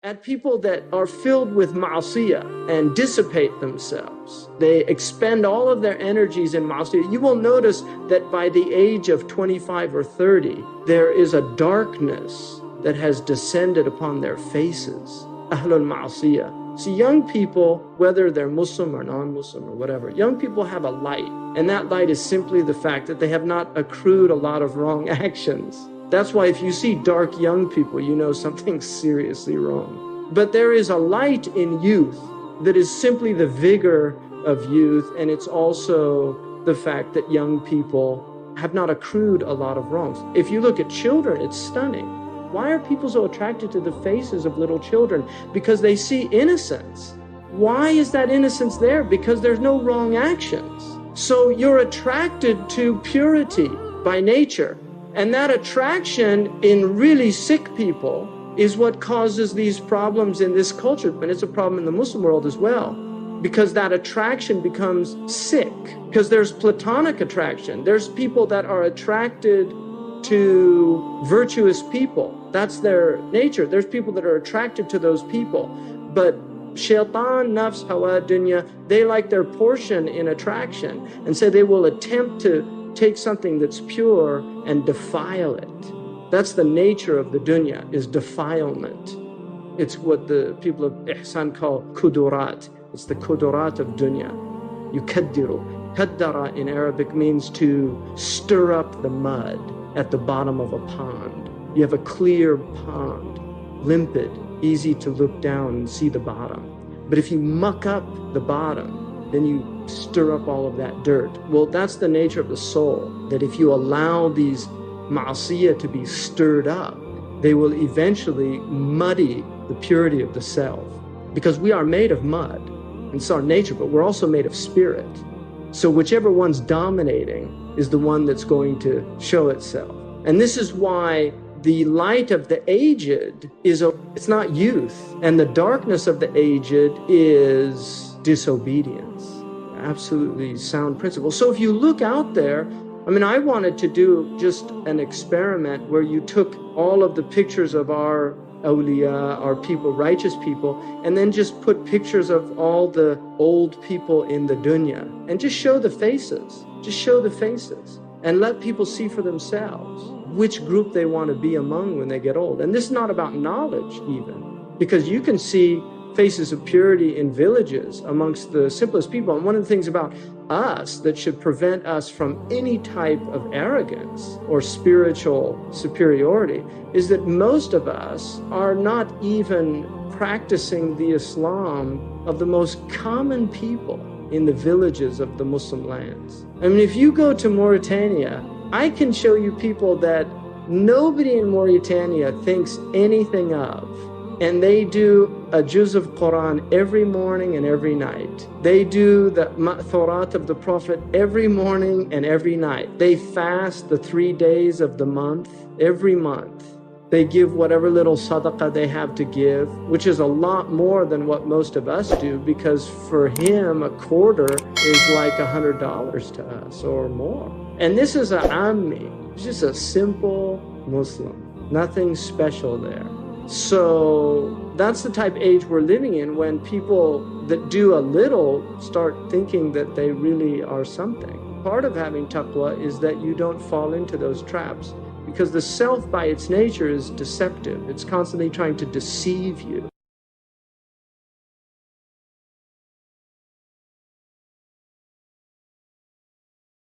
at people that are filled with ma'asiyah and dissipate themselves. They expend all of their energies in ma'asiyah. You will notice that by the age of 25 or 30, there is a darkness that has descended upon their faces. Ahlul ma'asiyah. See, young people, whether they're Muslim or non-Muslim or whatever, young people have a light. And that light is simply the fact that they have not accrued a lot of wrong actions. That's why if you see dark young people, you know something's seriously wrong. But there is a light in youth that is simply the vigor of youth, and it's also the fact that young people have not accrued a lot of wrongs. If you look at children, it's stunning. Why are people so attracted to the faces of little children? Because they see innocence. Why is that innocence there? Because there's no wrong actions. So you're attracted to purity by nature. And that attraction in really sick people is what causes these problems in this culture. And it's a problem in the Muslim world as well, because that attraction becomes sick. Because there's platonic attraction. There's people that are attracted to virtuous people. That's their nature. There's people that are attracted to those people. But shaitan, nafs, hawa, dunya, they like their portion in attraction. And so they will attempt to take something that's pure and defile it. That's the nature of the dunya, is defilement. It's what the people of ihsan call kudurat. It's the kudurat of dunya. Yukaddiru. Kaddara in Arabic means to stir up the mud at the bottom of a pond. You have a clear pond, limpid, easy to look down and see the bottom. But if you muck up the bottom, then you stir up all of that dirt. Well, that's the nature of the soul, that if you allow these ma'asiyah to be stirred up, they will eventually muddy the purity of the self. Because we are made of mud, and it's our nature, but we're also made of spirit. So whichever one's dominating is the one that's going to show itself. And this is why the light of the aged it's not youth, and the darkness of the aged is disobedience. Absolutely sound principle. So if you look out there, I mean, I wanted to do just an experiment where you took all of the pictures of our awliya, our people, righteous people, and then just put pictures of all the old people in the dunya and just show the faces. Just show the faces and let people see for themselves which group they want to be among when they get old. And this is not about knowledge even, because you can see faces of purity in villages amongst the simplest people. And one of the things about us that should prevent us from any type of arrogance or spiritual superiority is that most of us are not even practicing the Islam of the most common people in the villages of the Muslim lands. I mean, if you go to Mauritania, I can show you people that nobody in Mauritania thinks anything of. And they do a juz of Quran every morning and every night. They do the ma'thurat of the Prophet every morning and every night. They fast the 3 days of the month, every month. They give whatever little sadaqah they have to give, which is a lot more than what most of us do, because for him, a quarter is like $100 to us or more. And this is a ammi, it's just a simple Muslim, nothing special there. So that's the type of age we're living in, when people that do a little start thinking that they really are something. Part of having taqwa is that you don't fall into those traps, because the self by its nature is deceptive. It's constantly trying to deceive you.